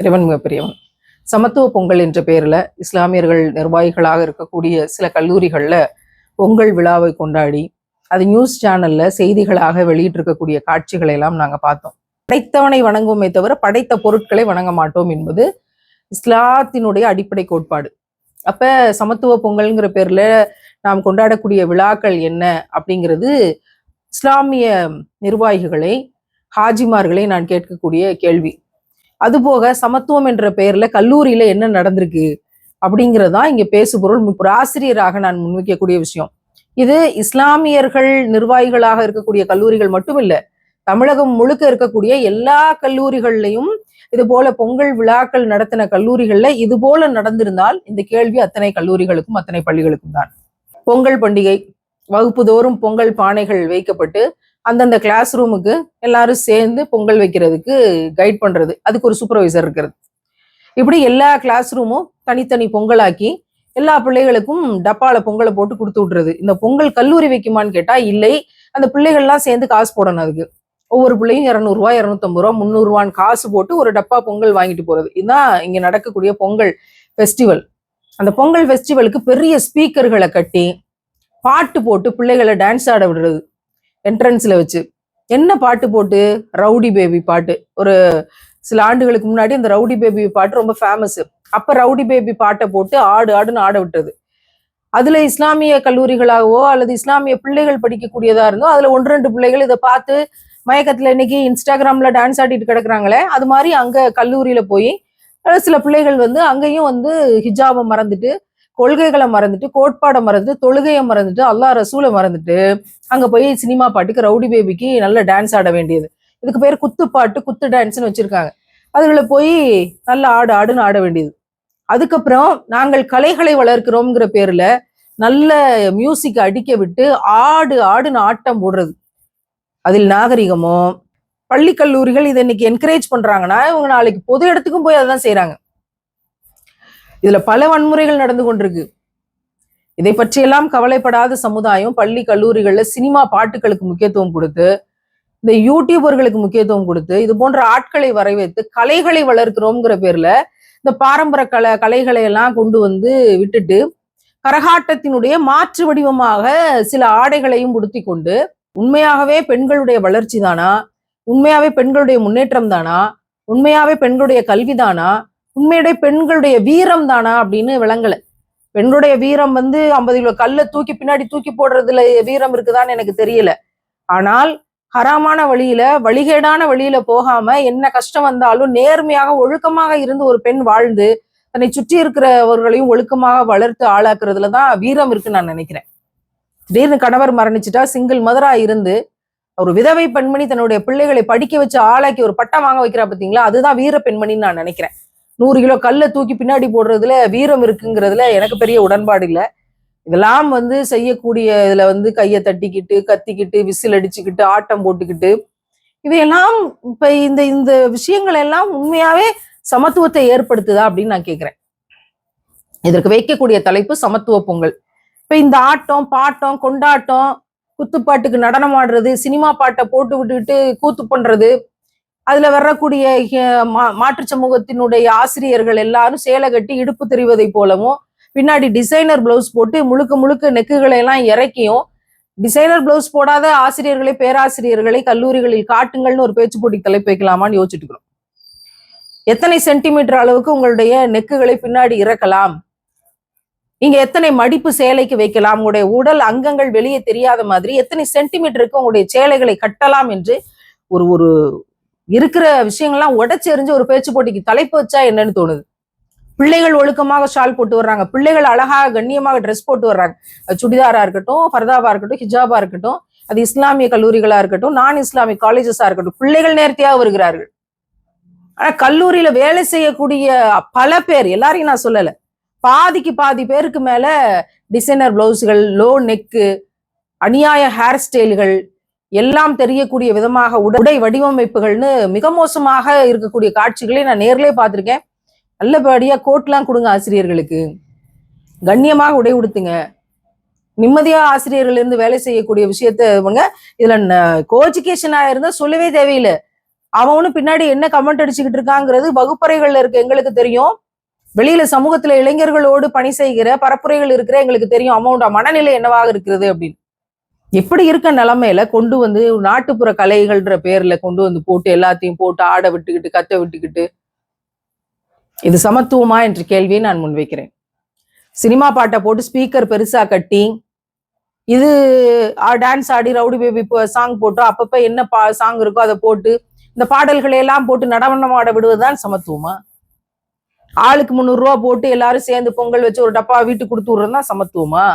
இறைவன் மிகப்பெரியவன். சமத்துவ பொங்கல் என்ற பெயர்ல இஸ்லாமியர்கள் நிர்வாகிகளாக இருக்கக்கூடிய சில கல்லூரிகள்ல பொங்கல் விழாவை கொண்டாடி அது நியூஸ் சேனல்ல செய்திகளாக வெளியிட்டு இருக்கக்கூடிய காட்சிகளை எல்லாம் நாங்க பார்த்தோம். படைத்தவனை வணங்குவோமே தவிர படைத்த பொருட்களை வணங்க மாட்டோம் என்பது இஸ்லாத்தினுடைய அடிப்படை கோட்பாடு. அப்ப சமத்துவ பொங்கல்ங்கிற பேர்ல நாம் கொண்டாடக்கூடிய விழாக்கள் என்ன அப்படிங்கிறது இஸ்லாமிய நிர்வாகிகளை, ஹாஜிமார்களை நான் கேட்கக்கூடிய கேள்வி. அதுபோக சமத்துவம் என்ற பெயர்ல கல்லூரியில என்ன நடந்திருக்கு அப்படிங்கிறதா இங்க பேசுபொருள். ஒரு ஆசிரியராக நான் முன்வைக்கக்கூடிய விஷயம். இது இஸ்லாமியர்கள் நிர்வாகிகளாக இருக்கக்கூடிய கல்லூரிகள் மட்டும் இல்ல, தமிழகம் முழுக்க இருக்கக்கூடிய எல்லா கல்லூரிகள்லையும் இது போல பொங்கல் விழாக்கள் நடத்தின கல்லூரிகள்ல இது போல நடந்திருந்தால் இந்த கேள்வி அத்தனை கல்லூரிகளுக்கும் அத்தனை பள்ளிகளுக்கும் தான். பொங்கல் பண்டிகை வகுப்பு தோறும் பொங்கல் பானைகள் வைக்கப்பட்டு அந்தந்த கிளாஸ் ரூமுக்கு எல்லாரும் சேர்ந்து பொங்கல் வைக்கிறதுக்கு கைட் பண்றது, அதுக்கு ஒரு சூப்பர்வைசர் இருக்கிறது. இப்படி எல்லா கிளாஸ் ரூமும் தனித்தனி பொங்கலாக்கி எல்லா பிள்ளைகளுக்கும் டப்பால பொங்கலை போட்டு கொடுத்து விட்டுறது. இந்த பொங்கல் கல்லூரி வைக்குமான்னு கேட்டா இல்லை, அந்த பிள்ளைகள்லாம் சேர்ந்து காசு போடணும். அதுக்கு ஒவ்வொரு பிள்ளையும் 200 ரூபாய், 250 ரூபா, 300 ரூபான்னு காசு போட்டு ஒரு டப்பா பொங்கல் வாங்கிட்டு போறது. இதுதான் இங்க நடக்கக்கூடிய பொங்கல் ஃபெஸ்டிவல். அந்த பொங்கல் ஃபெஸ்டிவலுக்கு பெரிய ஸ்பீக்கர்களை கட்டி பாட்டு போட்டு பிள்ளைகளை டான்ஸ் ஆட விடுறது என்ட்ரன்ஸ்ல வச்சு. என்ன பாட்டு போட்டு? ரவுடி பேபி பாட்டு. ஒரு சில ஆண்டுகளுக்கு முன்னாடி அந்த ரவுடி பேபி பாட்டு ரொம்ப ஃபேமஸ். அப்ப ரவுடி பேபி பாட்டை போட்டு ஆடுன்னு ஆட விட்டது. அதுல இஸ்லாமிய கல்லூரிகளாகவோ அல்லது இஸ்லாமிய பிள்ளைகள் படிக்கக்கூடியதா இருந்தோ அதுல 1-2 பிள்ளைகள் இதை பார்த்து மயக்கத்துல இன்னைக்கு இன்ஸ்டாகிராம்ல டான்ஸ் ஆடிட்டு கிடக்குறாங்களே, அது மாதிரி அங்க கல்லூரியில போய் சில பிள்ளைகள் அங்கேயும் ஹிஜாபை மறந்துட்டு, கொள்கைகளை மறந்துட்டு, கோட்பாடை மறந்துட்டு, தொழுகையை மறந்துட்டு, அல்லாஹ் ரசூலை மறந்துட்டு அங்க போய் சினிமா பாட்டுக்கு ரவுடி பேபிக்கு நல்ல டான்ஸ் ஆட வேண்டியது. இதுக்கு பேர் குத்து பாட்டு, குத்து டான்ஸ்னு வச்சிருக்காங்க. அதுல போய் நல்ல ஆடுன்னு ஆட வேண்டியது. அதுக்கப்புறம் நாங்கள் கலைகளை வளர்க்கிறோம்ங்கிற பேர்ல நல்ல மியூசிக் அடிக்க விட்டு ஆடுன்னு ஆட்டம் போடுறது. அதில் நாகரிகமோ? பள்ளி கல்லூரிகள் இதை இன்னைக்கு என்கரேஜ் பண்றாங்கன்னா இவங்க நாளைக்கு பொது இடத்துக்கும் போய் அதான் செய்யறாங்க. இதுல பல வன்முறைகள் நடந்து கொண்டிருக்கு. இதை பற்றியெல்லாம் கவலைப்படாத சமுதாயம் பள்ளி கல்லூரிகள்ல சினிமா பாட்டுகளுக்கு முக்கியத்துவம் கொடுத்து, இந்த யூடியூபர்களுக்கு முக்கியத்துவம் கொடுத்து, இது போன்ற ஆட்களை வரவேற்று கலைகளை வளர்க்கிறோம்ங்கிற பேர்ல இந்த பாரம்பரிய கலைகளை எல்லாம் கொண்டு விட்டுட்டு கரகாட்டத்தினுடைய மாற்று வடிவமாக சில ஆடைகளையும் உடுத்தி கொண்டு, உண்மையாகவே பெண்களுடைய வளர்ச்சி தானா? உண்மையாவே பெண்களுடைய முன்னேற்றம் தானா? உண்மையாவே பெண்களுடைய கல்விதானா? உண்மையுடைய பெண்களுடைய வீரம் தானா அப்படின்னு விளங்கல. பெண்களுடைய வீரம் 50 கிலோ கல்லை தூக்கி பின்னாடி தூக்கி போடுறதுல வீரம் இருக்குதான்னு எனக்கு தெரியல. ஆனால் ஹராமான வழியில, வழிகேடான வழியில போகாம என்ன கஷ்டம் வந்தாலும் நேர்மையாக ஒழுக்கமாக இருந்து ஒரு பெண் வாழ்ந்து தன்னை சுற்றி இருக்கிறவர்களையும் ஒழுக்கமாக வளர்த்து ஆளாக்குறதுலதான் வீரம் இருக்குன்னு நான் நினைக்கிறேன். திடீர்னு கணவர் மரணிச்சுட்டா சிங்கிள் மதரா இருந்து ஒரு விதவை பெண்மணி தன்னுடைய பிள்ளைகளை படிக்க வச்சு ஆளாக்கி ஒரு பட்டம் வாங்க வைக்கிறா பார்த்தீங்களா, அதுதான் வீர பெண்மணின்னு நான் நினைக்கிறேன். 100 கிலோ கல்லை தூக்கி பின்னாடி போடுறதுல வீரம் இருக்குங்கிறதுல எனக்கு பெரிய உடன்பாடு இல்லை. இதெல்லாம் செய்யக்கூடிய இதுல கையை தட்டிக்கிட்டு, கத்திக்கிட்டு, விசில் அடிச்சுக்கிட்டு, ஆட்டம் போட்டுக்கிட்டு, இவையெல்லாம் இப்ப இந்த விஷயங்கள் எல்லாம் உண்மையாவே சமத்துவத்தை ஏற்படுத்துதா அப்படின்னு நான் கேட்கிறேன். இதற்கு வைக்கக்கூடிய தலைப்பு சமத்துவ பொங்கல். இப்ப இந்த ஆட்டம், பாட்டம், கொண்டாட்டம், குத்துப்பாட்டுக்கு நடனம் ஆடுறது, சினிமா பாட்டை போட்டு விட்டுக்கிட்டு கூத்து பண்றது, அதுல வரக்கூடிய மாற்று சமூகத்தினுடைய ஆசிரியர்கள் எல்லாரும் சேலை கட்டி இடுப்பு தெரிவதை போலவும், பின்னாடி டிசைனர் பிளவுஸ் போட்டு முழுக்க நெக்குகளை எல்லாம் இறக்கியும், டிசைனர் பிளவுஸ் போடாத ஆசிரியர்களை, பேராசிரியர்களை கல்லூரிகளில் காட்டுங்கள்னு ஒரு பேச்சு போட்டி தலைப்பு வைக்கலாமான்னு யோசிச்சுட்டு இருக்கிறோம். எத்தனை சென்டிமீட்டர் அளவுக்கு உங்களுடைய நெக்குகளை பின்னாடி இறக்கலாம், நீங்க எத்தனை மடிப்பு சேலைக்கு வைக்கலாம், உங்களுடைய உடல் அங்கங்கள் வெளியே தெரியாத மாதிரி எத்தனை சென்டிமீட்டருக்கு உங்களுடைய சேலைகளை கட்டலாம் என்று ஒரு இருக்கிற விஷயங்கள்லாம் உடைச்செறிஞ்சு ஒரு பேச்சு போட்டிக்கு தலைப்பு வச்சா என்னன்னு தோணுது. பிள்ளைகள் ஒழுக்கமாக ஷால் போட்டு வர்றாங்க, பிள்ளைகள் அழகாக கண்ணியமாக ட்ரெஸ் போட்டு வர்றாங்க. சுடிதாரா இருக்கட்டும், ஃபர்தாவா இருக்கட்டும், ஹிஜாபா இருக்கட்டும், அது இஸ்லாமிய கல்லூரிகளா இருக்கட்டும், நான் இஸ்லாமிக் காலேஜஸா இருக்கட்டும், பிள்ளைகள் நேர்த்தியாக வருகிறார்கள். ஆனா கல்லூரியில வேலை செய்யக்கூடிய பல பேர், எல்லாரையும் நான் சொல்லல, பாதிக்கு பாதி பேருக்கு மேல டிசைனர் பிளவுஸ்கள், லோ நெக்கு, அநியாய ஹேர் ஸ்டைல்கள் எல்லாம் தெரியக்கூடிய விதமாக உடை வடிவமைப்புகள்னு மிக மோசமாக இருக்கக்கூடிய காட்சிகளை நான் நேர்லயே பார்த்திருக்கேன். நல்லபடியா கோட்லாம் கொடுங்க ஆசிரியர்களுக்கு, கண்ணியமாக உடை உடுத்துங்க, நிம்மதியா ஆசிரியர்கள் இருந்து வேலை செய்யக்கூடிய விஷயத்த இதுல கோஎஜுகேஷனா இருந்தா சொல்லவே தேவையில்லை. அவனு பின்னாடி என்ன கமெண்ட் அடிச்சுக்கிட்டு இருக்காங்கிறது வகுப்பறைகள்ல இருக்க எங்களுக்கு தெரியும். வெளியில சமூகத்துல இளைஞர்களோடு பணி செய்கிற பரப்புரைகள் இருக்கிற எங்களுக்கு தெரியும் அவனோட மனநிலை என்னவாக இருக்கிறது அப்படின்னு. எப்படி இருக்க நிலைமையில கொண்டு வந்து நாட்டுப்புற கலைகள்ன்ற பேர்ல கொண்டு வந்து போட்டு எல்லாத்தையும் போட்டு ஆட விட்டுக்கிட்டு கத்த விட்டுக்கிட்டு இது சமத்துவமா என்ற கேள்வியை நான் முன்வைக்கிறேன். சினிமா பாட்டை போட்டு ஸ்பீக்கர் பெருசா கட்டி இது டான்ஸ் ஆடி ரவுடி பேபி சாங் போட்டு அப்பப்ப என்ன சாங் இருக்கோ அதை போட்டு இந்த பாடல்களை எல்லாம் போட்டு நடனம் ஆட விடுவதுதான் சமத்துவமா? ஆளுக்கு 300 ரூபா போட்டு எல்லாரும் சேர்ந்து பொங்கல் வச்சு ஒரு டப்பா வீட்டுக்கு கொடுத்து விடுறதுதான் சமத்துவமா?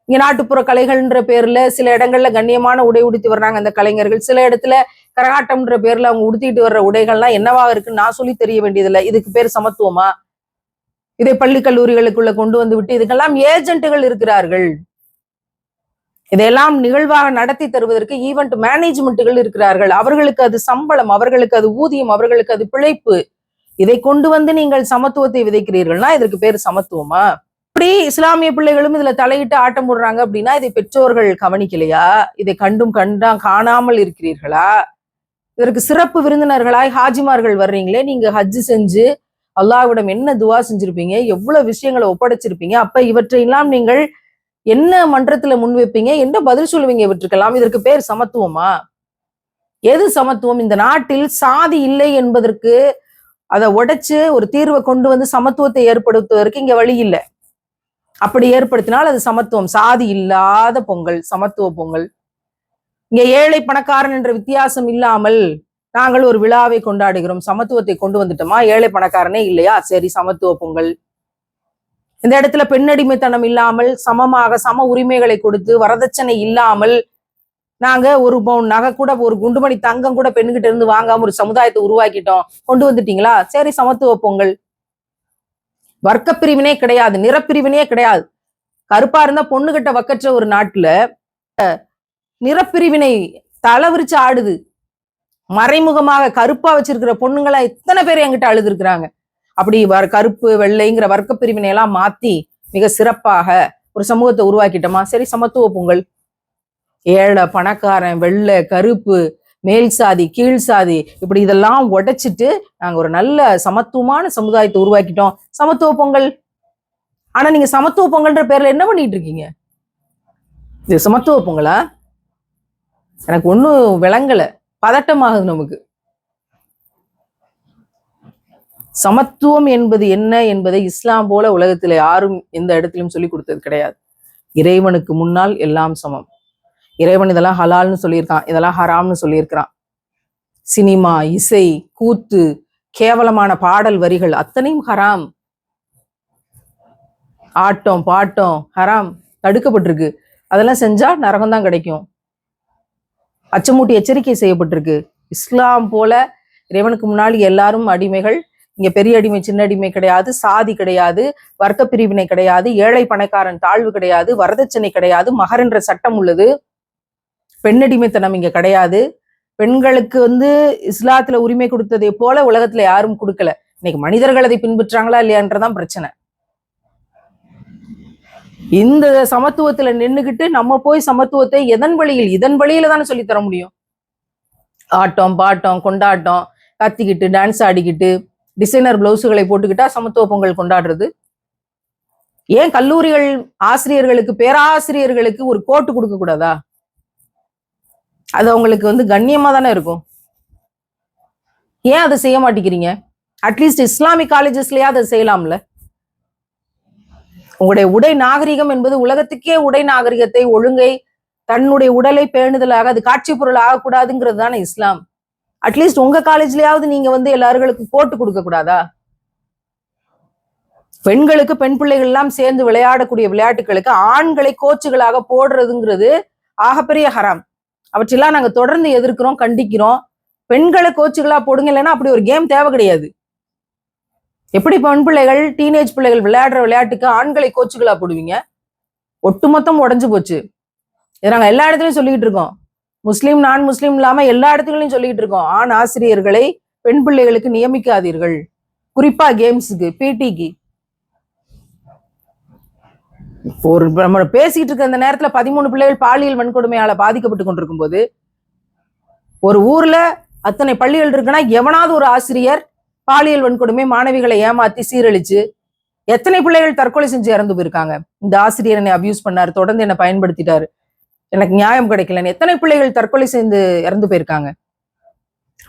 இங்க நாட்டுப்புற கலைகள்ன்ற பேர்ல சில இடங்கள்ல கண்ணியமான உடை உடுத்தி வர்றாங்க அந்த கலைஞர்கள். சில இடத்துல கரகாட்டம்ன்ற பேர்ல அவங்க உடுத்திட்டு வர்ற உடைகள்லாம் என்னவா இருக்குன்னு நான் சொல்லி தெரிய வேண்டியதில்லை. இதுக்கு பேர் சமத்துவமா? இதை பள்ளி கல்லூரிகளுக்குள்ள கொண்டு வந்து விட்டு இதுக்கெல்லாம் ஏஜென்ட்டுகள் இருக்கிறார்கள். இதையெல்லாம் நிகழ்வாக நடத்தி தருவதற்கு ஈவெண்ட் மேனேஜ்மெண்ட்டுகள் இருக்கிறார்கள். அவர்களுக்கு அது சம்பளம், அவர்களுக்கு அது ஊதியம், அவர்களுக்கு அது பிழைப்பு. இதை கொண்டு வந்து நீங்கள் சமத்துவத்தை விதைக்கிறீர்கள்னா இதற்கு பேர் சமத்துவமா? இப்படி இஸ்லாமிய பிள்ளைகளும் இதுல தலையிட்டு ஆட்டம் போடுறாங்க அப்படின்னா இதை பெற்றோர்கள் கவனிக்கலையா? இதை கண்டும் காணாமல் இருக்கிறீர்களா? இதற்கு சிறப்பு விருந்தினர்களாய் ஹாஜிமார்கள் வர்றீங்களே, நீங்க ஹஜ்ஜு செஞ்சு அல்லாஹ்விடம் என்ன துவா செஞ்சிருப்பீங்க, எவ்வளவு விஷயங்களை ஒப்படைச்சிருப்பீங்க. அப்ப இவற்றையெல்லாம் நீங்கள் என்ன மன்றத்துல முன்வைப்பீங்க, என்ன பதில் சொல்லுவீங்க இவற்றுக்கெல்லாம்? இதற்கு பேர் சமத்துவமா? எது சமத்துவம்? இந்த நாட்டில் சாதி இல்லை என்பதற்கு அதை உடைச்சு ஒரு தீர்வை கொண்டு வந்து சமத்துவத்தை ஏற்படுத்துவதற்கு இங்க வழி இல்லை. அப்படி ஏற்படுத்தினால் அது சமத்துவம். சாதி இல்லாத பொங்கல் சமத்துவ பொங்கல். இங்க ஏழை பணக்காரன் என்ற வித்தியாசம் இல்லாமல் நாங்கள் ஒரு விழாவை கொண்டாடுகிறோம். சமத்துவத்தை கொண்டு வந்துட்டோமா? ஏழை பணக்காரனே இல்லையா? சரி, சமத்துவ பொங்கல். இந்த இடத்துல பெண்ணடிமைத்தனம் இல்லாமல் சமமாக சம உரிமைகளை கொடுத்து வரதட்சணை இல்லாமல் நாங்க ஒரு பவுன் நகை கூட ஒரு குண்டுமணி தங்கம் கூட பெண்கிட்ட இருந்து வாங்காம ஒரு சமுதாயத்தை உருவாக்கிட்டோம். கொண்டு வந்துட்டீங்களா? சரி, சமத்துவ பொங்கல். வர்க்க பிரிவினே கிடையாது, நிறப்பிரிவினே கிடையாது. கருப்பா இருந்தா பொண்ணுகிட்ட வக்கற்ற ஒரு நாட்டுல நிறப்பிரிவினை தலைவிரிச்சு ஆடுது. மறைமுகமாக கருப்பா வச்சிருக்கிற பொண்ணுங்களா எத்தனை பேர் என்கிட்ட அழுது இருக்கிறாங்க. அப்படி கருப்பு வெள்ளைங்கிற வர்க்க பிரிவினை எல்லாம் மாத்தி மிக சிறப்பாக ஒரு சமூகத்தை உருவாக்கிட்டோமா? சரி, சமத்துவ பொங்கல். ஏழை பணக்காரன் வெள்ளை கருப்பு மேல் சாதி கீழ் சாதி இப்படி இதெல்லாம் உடைச்சிட்டு நாங்க ஒரு நல்ல சமத்துவமான சமுதாயத்தை உருவாக்கிட்டோம். சமத்துவ பொங்கல். ஆனா நீங்க சமத்துவ பொங்கல்ன்ற பேர்ல என்ன பண்ணிட்டு இருக்கீங்க? இது சமத்துவ பொங்கலா? எனக்கு ஒன்னும் விளங்கல, பதட்டமாகுது நமக்கு. சமத்துவம் என்பது என்ன என்பதை இஸ்லாம் போல உலகத்துல யாரும் எந்த இடத்திலும் சொல்லி கொடுத்தது கிடையாது. இறைவனுக்கு முன்னால் எல்லாம் சமம். இறைவன் இதெல்லாம் ஹலால்னு சொல்லியிருக்கான், இதெல்லாம் ஹராம்னு சொல்லியிருக்கிறான். சினிமா, இசை, கூத்து, கேவலமான பாடல் வரிகள் அத்தனையும் ஹராம். ஆட்டம் பாட்டம் ஹராம், தடுக்கப்பட்டிருக்கு. அதெல்லாம் செஞ்சா நரகம் தான் கிடைக்கும். அச்சமூட்டி எச்சரிக்கை செய்யப்பட்டிருக்கு. இஸ்லாம் போல இறைவனுக்கு முன்னாடி எல்லாரும் அடிமைகள். இங்க பெரிய அடிமை சின்ன அடிமை கிடையாது, சாதி கிடையாது, வர்க்க பிரிவினை கிடையாது, ஏழை பணக்காரன் தாழ்வு கிடையாது, வரதட்சணை கிடையாது, மகர் என்ற சட்டம் உள்ளது. பெண்ணடிமைத்தனம் இங்க கிடையாது. பெண்களுக்கு இஸ்லாத்துல உரிமை கொடுத்ததை போல உலகத்துல யாரும் கொடுக்கல. இன்னைக்கு மனிதர்கள் அதை பின்பற்றாங்களா இல்லையான்றதான் பிரச்சனை. இந்த சமத்துவத்துல நின்னுகிட்டு நம்ம போய் சமத்துவத்தை எதன் வழியில்? இதன் வழியில தானே சொல்லி தர முடியும். ஆட்டம் பாட்டம் கொண்டாட்டம் கத்திக்கிட்டு டான்ஸ் ஆடிக்கிட்டு டிசைனர் பிளவுஸுகளை போட்டுக்கிட்டா சமத்துவ பொங்கல் கொண்டாடுறது? ஏன் கல்லூரிகள் ஆசிரியர்களுக்கு பேராசிரியர்களுக்கு ஒரு கோட்டு கொடுக்க கூடாதா? அது அவங்களுக்கு கண்ணியமா தானே இருக்கும். ஏன் அதை செய்ய மாட்டேங்கிறீங்க? அட்லீஸ்ட் இஸ்லாமிக் காலேஜஸ்லயா அதை செய்யலாம்ல. உங்களுடைய உடை நாகரிகம் என்பது உலகத்துக்கே உடை நாகரிகத்தை ஒழுங்கை தன்னுடைய உடலை பேணுதலாக அது காட்சி பொருள் ஆகக்கூடாதுங்கிறது தானே இஸ்லாம். அட்லீஸ்ட் உங்க காலேஜ்லயாவது நீங்க எல்லாருக்கும் கோட்டு கொடுக்க கூடாதா? பெண்களுக்கு பெண் பிள்ளைகள் எல்லாம் சேர்ந்து விளையாடக்கூடிய விளையாட்டுகளுக்கு ஆண்களை கோச்சுகளாக போடுறதுங்கிறது ஆகப்பெரிய ஹராம். அவற்றெல்லாம் நாங்க தொடர்ந்து எதிர்க்கிறோம், கண்டிக்கிறோம். பெண்களை கோச்சுகளா போடுங்க, இல்லைன்னா அப்படி ஒரு கேம் தேவை கிடையாது. எப்படி பெண் பிள்ளைகள் டீனேஜ் பிள்ளைகள் விளையாடுற விளையாட்டுக்கு ஆண்களை கோச்சுகளா போடுவீங்க? ஒட்டுமொத்தம் உடஞ்சு போச்சு. இதை நாங்க எல்லா இடத்துலயும் சொல்லிக்கிட்டு இருக்கோம். முஸ்லீம் நான் முஸ்லீம் இல்லாம எல்லா இடத்துலையும் சொல்லிக்கிட்டு இருக்கோம். ஆண் ஆசிரியர்களை பெண் பிள்ளைகளுக்கு நியமிக்காதீர்கள், குறிப்பா கேம்ஸுக்கு பிடிக்கு. ஒரு நம்ம பேசிக்கிட்டு இருக்க அந்த நேரத்துல 13 பிள்ளைகள் பாலியல் வன்கொடுமையால பாதிக்கப்பட்டு கொண்டிருக்கும் போது ஒரு ஊர்ல அத்தனை பள்ளிகள் இருக்குன்னா எவனாவது ஒரு ஆசிரியர் பாலியல் வன்கொடுமை, மாணவிகளை ஏமாத்தி சீரழிச்சு எத்தனை பிள்ளைகள் தற்கொலை செஞ்சு இறந்து போயிருக்காங்க. இந்த ஆசிரியர் என்னை அபியூஸ் பண்ணாரு, தொடர்ந்து என்னை பயன்படுத்திட்டாரு, எனக்கு நியாயம் கிடைக்கலன்னு எத்தனை பிள்ளைகள் தற்கொலை செய்து இறந்து போயிருக்காங்க.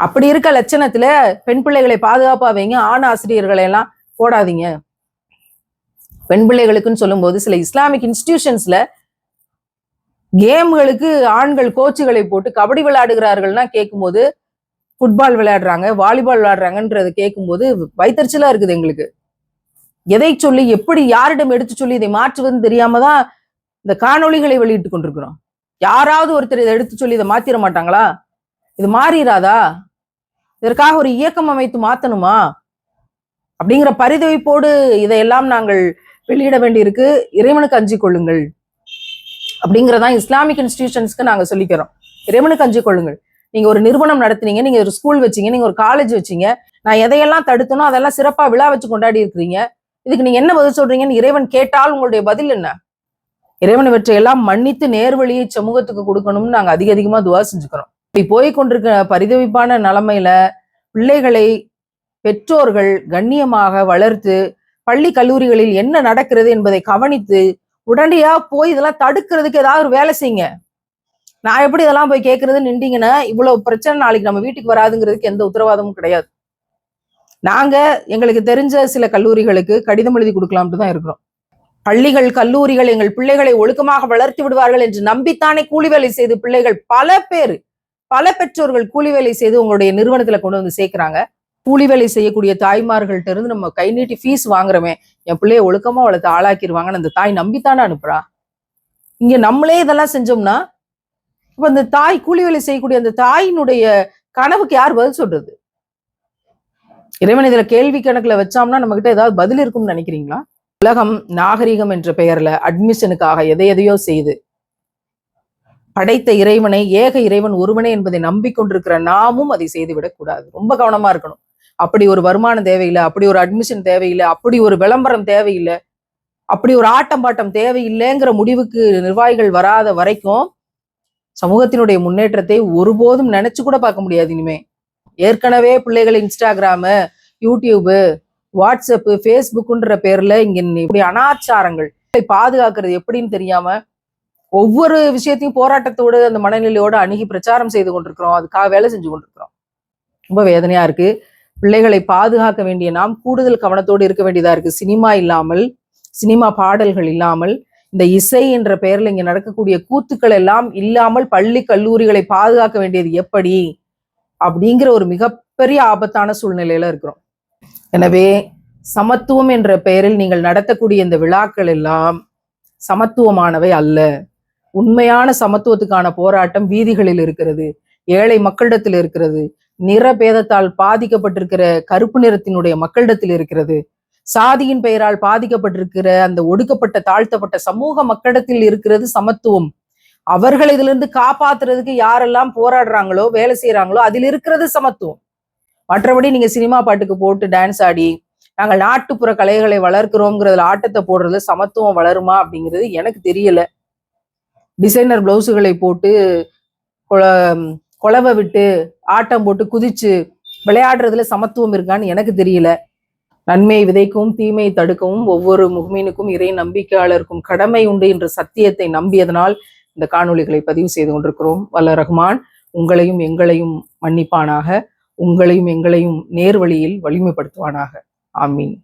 அப்படி இருக்க லட்சணத்துல பெண் பிள்ளைகளை பாதுகாப்பா வைங்க, ஆண் ஆசிரியர்களை எல்லாம் போடாதீங்க. பெண் பிள்ளைகளுக்குன்னு சொல்லும் போது சில இஸ்லாமிக் இன்ஸ்டிடியூஷன்ஸ்ல கேம்களுக்கு ஆண்கள் கோச்சுகளை போட்டு கபடி விளையாடுகிறார்கள்னா கேட்கும்போது, ஃபுட்பால் விளையாடுறாங்க, வாலிபால் விளையாடுறாங்கன்றது கேட்கும்போது வைத்தறிச்சலா இருக்குது எங்களுக்கு. எதை சொல்லி எப்படி யாரிடம் எடுத்து சொல்லி இதை மாற்றுவதுன்னு தெரியாம தான் இந்த காணொளிகளை வெளியிட்டு கொண்டிருக்கிறோம். யாராவது ஒருத்தர் இதை எடுத்து சொல்லி இதை மாத்திர மாட்டாங்களா? இது மாறிடாதா? இதற்காக ஒரு இயக்கம் அமைத்து மாத்தணுமா? அப்படிங்கிற பரிதவிப்போடு இதையெல்லாம் நாங்கள் வெளியிட வேண்டியிருக்கு. இறைவனுக்கு அஞ்சிக் கொள்ளுங்கள் அப்படிங்கிறதான் இஸ்லாமிக் இன்ஸ்டிடியூஷன்ஸ்க்கு நாங்க சொல்லிக்கிறோம். இறைவனுக்கு அஞ்சிக் கொள்ளுங்கள். நீங்க ஒரு நிறுவனம் நடத்துனீங்க, நீங்க ஒரு ஸ்கூல் வச்சீங்க, நீங்க ஒரு காலேஜ் வச்சீங்க, நான் எதையெல்லாம் தடுத்தனோ அதெல்லாம் சிறப்பா விழா வச்சு கொண்டாடி இருக்கிறீங்க. இதுக்கு நீங்க என்ன பதில் சொல்றீங்கன்னு இறைவன் கேட்டால் உங்களுடைய பதில் என்ன? இறைவன் இவற்றையெல்லாம் மன்னித்து நேர்வழியை சமூகத்துக்கு கொடுக்கணும்னு நாங்க அதிகமா துவா செஞ்சுக்கிறோம். இப்படி போய் கொண்டிருக்க பரிதவிப்பான நிலைமையில பிள்ளைகளை பெற்றோர்கள் கண்ணியமாக வளர்த்து பள்ளி கல்லூரிகளில் என்ன நடக்கிறது என்பதை கவனித்து உடனடியா போய் இதெல்லாம் தடுக்கிறதுக்கு ஏதாவது ஒரு வேலை செய்யுங்க. நான் எப்படி இதெல்லாம் போய் கேட்கறது நின்றீங்கன்னா இவ்வளவு பிரச்சனை நாளைக்கு நம்ம வீட்டுக்கு வராதுங்கிறதுக்கு எந்த உத்தரவாதமும் கிடையாது. நாங்க எங்களுக்கு தெரிஞ்ச சில கல்லூரிகளுக்கு கடிதம் எழுதி கொடுக்கலாம்னு தான் இருக்கிறோம். பள்ளிகள் கல்லூரிகள் எங்கள் பிள்ளைகளை ஒழுக்கமாக வளர்த்து விடுவார்கள் என்று நம்பித்தானே கூலி வேலை செய்து பிள்ளைகள் பல பெற்றோர்கள் கூலி வேலை செய்து உங்களுடைய நிறுவனத்துல கொண்டு வந்து சேர்க்கிறாங்க. கூலி வேலை செய்யக்கூடிய தாய்மார்கள்ட்ட இருந்து நம்ம கை நீட்டி ஃபீஸ் வாங்குறோமே, என் பிள்ளைய ஒழுக்கமா வளர்த்து ஆளாக்கிடுவாங்கன்னு அந்த தாய் நம்பித்தானே அனுப்புறா. இங்க நம்மளே இதெல்லாம் செஞ்சோம்னா இப்ப அந்த தாய் கூலி வேலை செய்யக்கூடிய அந்த தாயினுடைய கனவுக்கு யார் பதில் சொல்றது? இறைவன் இதுல கேள்வி கணக்குல வச்சோம்னா நம்ம கிட்ட ஏதாவது பதில் இருக்கும்னு நினைக்கிறீங்களா? உலகம் நாகரிகம் என்ற பெயர்ல அட்மிஷனுக்காக எதையோ செய்து படைத்த இறைவனை, ஏக இறைவன் ஒருவனே என்பதை நம்பிக்கொண்டிருக்கிற நாமும் அதை செய்துவிடக் கூடாது. ரொம்ப கவனமா இருக்கணும். அப்படி ஒரு வருமானம் தேவையில்லை, அப்படி ஒரு அட்மிஷன் தேவையில்லை, அப்படி ஒரு விளம்பரம் தேவையில்லை, அப்படி ஒரு ஆட்டம் பாட்டம் தேவையில்லைங்கிற முடிவுக்கு நிர்வாகிகள் வராத வரைக்கும் சமூகத்தினுடைய முன்னேற்றத்தை ஒருபோதும் நினைச்சு கூட பார்க்க முடியாது. இனிமே ஏற்கனவே பிள்ளைகள் இன்ஸ்டாகிராமு, யூடியூபு, வாட்ஸ்அப்பு, ஃபேஸ்புக்குன்ற பேர்ல இங்க இப்படி அனாச்சாரங்கள் பாதுகாக்கிறது எப்படின்னு தெரியாம ஒவ்வொரு விஷயத்தையும் போராட்டத்தோடு அந்த மனநிலையோடு அணுகி பிரச்சாரம் செய்து கொண்டிருக்கிறோம். அதுக்காக வேலை செஞ்சு கொண்டிருக்கிறோம். ரொம்ப வேதனையா இருக்கு. பிள்ளைகளை பாதுகாக்க வேண்டிய நாம் கூடுதல் கவனத்தோடு இருக்க வேண்டியதா இருக்கு. சினிமா இல்லாமல், சினிமா பாடல்கள் இல்லாமல், இந்த இசை என்ற பெயர்ல இங்க நடக்கக்கூடிய கூத்துக்கள் எல்லாம் இல்லாமல் பள்ளி கல்லூரிகளை பாதுகாக்க வேண்டியது எப்படி அப்படிங்கிற ஒரு மிகப்பெரிய ஆபத்தான சூழ்நிலையில இருக்கிறோம். எனவே சமத்துவம் என்ற பெயரில் நீங்கள் நடத்தக்கூடிய இந்த விழாக்கள் எல்லாம் சமத்துவமானவை அல்ல. உண்மையான சமத்துவத்துக்கான போராட்டம் வீதிகளில் இருக்கிறது, ஏழை மக்களிடத்தில் இருக்கிறது, நிற பேதத்தால் பாதிக்கப்பட்டிருக்கிற கருப்பு நிறத்தினுடைய மக்களிடத்தில் இருக்கிறது, சாதியின் பெயரால் பாதிக்கப்பட்டிருக்கிற அந்த ஒடுக்கப்பட்ட தாழ்த்தப்பட்ட சமூக மக்களிடத்தில் இருக்கிறது சமத்துவம். அவர்கள் இதுல இருந்து காப்பாத்துறதுக்கு யாரெல்லாம் போராடுறாங்களோ வேலை செய்யறாங்களோ அதில் இருக்கிறது சமத்துவம். மற்றபடி நீங்க சினிமா பாட்டுக்கு போட்டு டான்ஸ் ஆடி நாங்கள் நாட்டுப்புற கலைகளை வளர்க்கிறோங்கிறதுல ஆட்டத்தை போடுறதுல சமத்துவம் வளருமா அப்படிங்கிறது எனக்கு தெரியல. டிசைனர் பிளவுஸுகளை போட்டு கொலவை விட்டு ஆட்டம் போட்டு குதிச்சு விளையாடுறதுல சமத்துவம் இருக்கான்னு எனக்கு தெரியல. நன்மையை விதைக்கவும் தீமையை தடுக்கவும் ஒவ்வொரு முஃமினுக்கும் இறை நம்பிக்கையாளருக்கும் கடமை உண்டு என்ற சத்தியத்தை நம்பியதனால் இந்த காணொளிகளை பதிவு செய்து கொண்டிருக்கிறோம். வல்ல ரஹ்மான் உங்களையும் எங்களையும் மன்னிப்பானாக, உங்களையும் எங்களையும் நேர்வழியில் வலிமைப்படுத்துவானாக. ஆமீன்.